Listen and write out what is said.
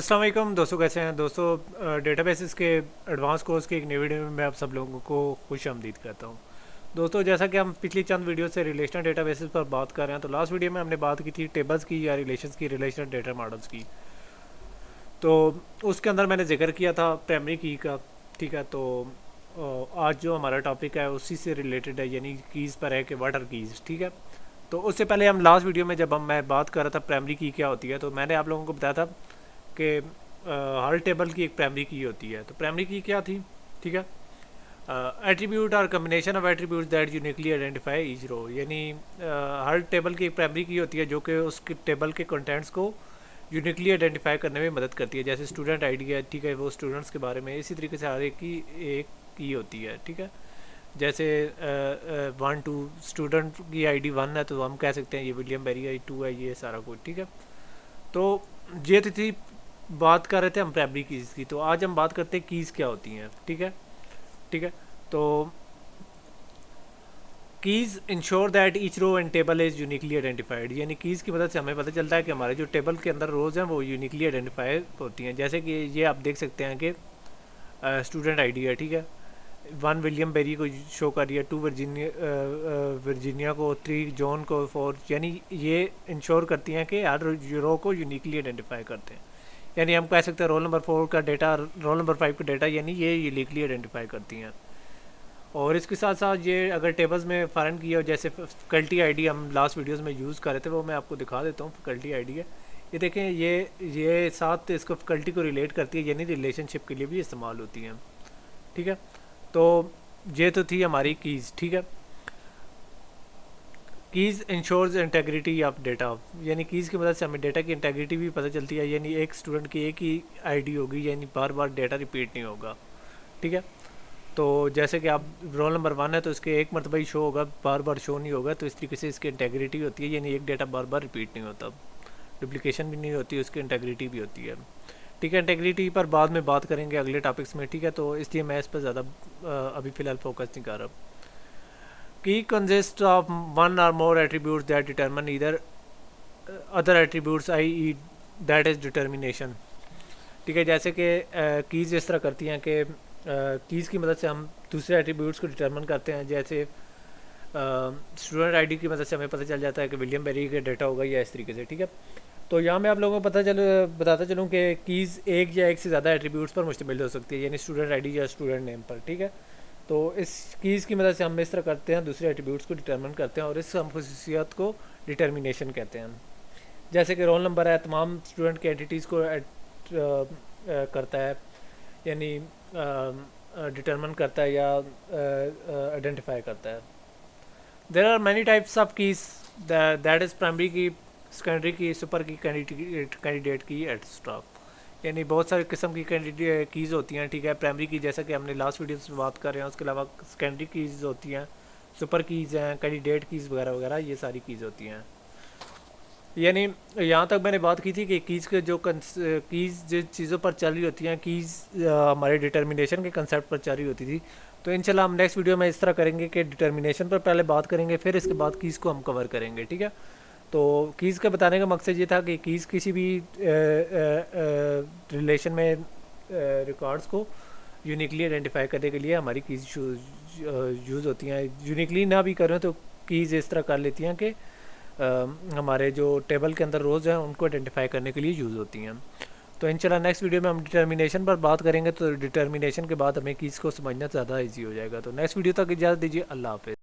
अस्सलाम वालेकुम दोस्तों, कैसे हैं दोस्तों। डेटाबेसेस के एडवांस कोर्स की एक नई वीडियो में मैं आप सब लोगों को खुश आमदीद करता हूं। दोस्तों, जैसा कि हम पिछली चंद वीडियो से रिलेशनल डेटाबेसेस पर बात कर रहे हैं, तो लास्ट वीडियो में हमने बात की थी टेबल्स की या रिलेशंस की, रिलेशनल डेटा मॉडल्स की। तो उसके अंदर मैंने जिक्र किया था प्राइमरी की का। ठीक है, तो आज जो हमारा टॉपिक है उसी से रिलेटेड है, यानी कीज़ पर है कि व्हाट आर कीज़। ठीक है, तो उससे पहले हम लास्ट वीडियो में जब मैं बात कर रहा था प्राइमरी की क्या होती है, तो मैंने आप लोगों को बताया था कि हर टेबल की एक प्राइमरी की होती है। तो प्राइमरी की क्या थी? ठीक है, एट्रीब्यूट और combination of attributes that uniquely identify each row, यानी हर टेबल की एक प्राइमरी की होती है जो कि उसके टेबल के कंटेंट्स को यूनिकली आइडेंटिफाई करने में मदद करती है। जैसे स्टूडेंट आईडी है, ठीक है, वो स्टूडेंट्स के बारे में। इसी तरीके से हर एक की एक की होती है। ठीक है, जैसे 1 2 स्टूडेंट की आईडी 1 है तो हम कह सकते हैं ये विलियम बेरी है, 2 है, ये सारा कुछ। ठीक है, तो ये तो थी, बात कर रहे थे हम प्राइमरी कीज़ की। तो आज हम बात करते हैं कीज़ क्या होती हैं। ठीक है, ठीक है, तो keys ensure that each row and table is uniquely identified, यानी कीज़ की मदद से हमें पता चलता है कि हमारे जो टेबल के अंदर रोज़ हैं वो यूनिकली आइडेंटिफाई होती हैं। जैसे कि ये आप देख सकते हैं कि स्टूडेंट आईडी है, ठीक है, 1 विलियम बेरी को शो कर रही है, 2 वर्जीनिया को, 3 जॉन को, 4, यानी ये इंश्योर करती हैं कि हर रो को यूनिकली आइडेंटिफाई करते हैं। यानी हम कह सकते हैं रोल नंबर 4 का डेटा, रोल नंबर 5 का डेटा, यानी ये यूनिकली आइडेंटिफाई करती हैं। और इसके साथ साथ ये अगर टेबल्स में फ़ॉरन की हो, जैसे फैकल्टी आईडी हम लास्ट वीडियोस में यूज़ कर रहे थे, वो मैं आपको दिखा देता हूँ। फैकल्टी आईडी है, ये देखें, ये साथ इसको फैकल्टी को रिलेट करती है, यानी रिलेशनशिप के लिए भी इस्तेमाल होती हैं। ठीक है, तो ये तो थी हमारी कीज़। ठीक है, keys ensures integrity of data, यानी कीज़ की मदद से हमें डेटा की इंटेग्रिटी भी पता चलती है, यानी एक स्टूडेंट की एक ही आईडी होगी, यानी बार बार डेटा रिपीट नहीं होगा। ठीक है, तो जैसे कि आप रोल नंबर 1 है तो इसके एक मरतबा ही शो होगा, बार बार शो नहीं होगा, तो इस तरीके से इसकी इंटेग्रिटी होती है, यानी एक डेटा बार बार रिपीट नहीं होता, डुप्लीकेशन भी नहीं होती, उसकी इंटेग्रिटी भी होती है। ठीक है, इंटेग्रिटी पर बाद में बात करेंगे अगले टॉपिक्स में। ठीक है, तो इसलिए मैं इस पर ज़्यादा अभी फ़िलहाल फोकस नहीं कर रहा। की consist of 1 or more attributes that determine either other attributes, i.e. That is determination. ठीक है, जैसे कि कीज़ इस तरह करती हैं कि कीज़ की मदद से हम दूसरे एट्रीब्यूट्स को डिटर्मिन करते हैं। जैसे स्टूडेंट आईडी की मदद से हमें पता चल जाता है कि विलियम बेरी का डेटा होगा, या इस तरीके से। ठीक है, तो यहाँ मैं आप लोगों को बताता चलूँ कि कीज़ एक या एक से ज़्यादा एट्रीब्यूट्स पर मुश्तमिल हो सकती है, यानी स्टूडेंट आईडी या स्टूडेंट नेम पर। ठीक है, तो इस कीज़ की मदद से हम इस तरह करते हैं, दूसरे एट्रीब्यूट्स को डिटर्मिन करते हैं, और इस हम खसूसियत को डिटर्मिनेशन कहते हैं। जैसे कि रोल नंबर है, तमाम स्टूडेंट के एंटिटीज़ को करता है, यानी डिटर्मिन करता है या आइडेंटिफाई करता है। There are many types of keys, that is primary key, secondary key, super key, candidate key, etcetera. यानी बहुत सारे किस्म की कैंडिडेट कीज़ होती हैं। ठीक है, प्राइमरी की जैसा कि हमने लास्ट वीडियो में बात कर रहे हैं, उसके अलावा सेकेंडरी कीज़ होती हैं, सुपर कीज़ हैं, कैंडिडेट कीज़ वगैरह वगैरह, ये सारी कीज़ होती हैं। यानी यहाँ तक मैंने बात की थी कि कीज़ के जो कीज़ जिस चीज़ों पर चल रही होती हैं, कीज़ हमारे डिटर्मिनेशन के कंसेप्ट पर चल रही होती थी। तो इंशाल्लाह हम नेक्स्ट वीडियो में इस तरह करेंगे कि डिटर्मिनेशन पर पहले बात करेंगे, फिर इसके बाद कीज़ को हम कवर करेंगे। ठीक है, तो कीज़ का बताने का मकसद ये था कि कीज़ किसी भी रिलेशन में रिकॉर्ड्स को यूनिकली आइडेंटिफाई करने के लिए हमारी कीज़ यूज़ होती हैं। यूनिकली ना भी करें तो कीज़ इस तरह कर लेती हैं कि हमारे जो टेबल के अंदर रोज़ हैं उनको आइडेंटिफाई करने के लिए यूज़ होती हैं। तो इंशाल्लाह नेक्स्ट वीडियो में हम डिटर्मिनेशन पर बात करेंगे, तो डिटर्मिनेशन के बाद हमें कीज़ को समझना ज़्यादा ईजी हो जाएगा। तो नेक्स्ट वीडियो तक इजाज़त दीजिए, अल्लाह हाफ़िज़।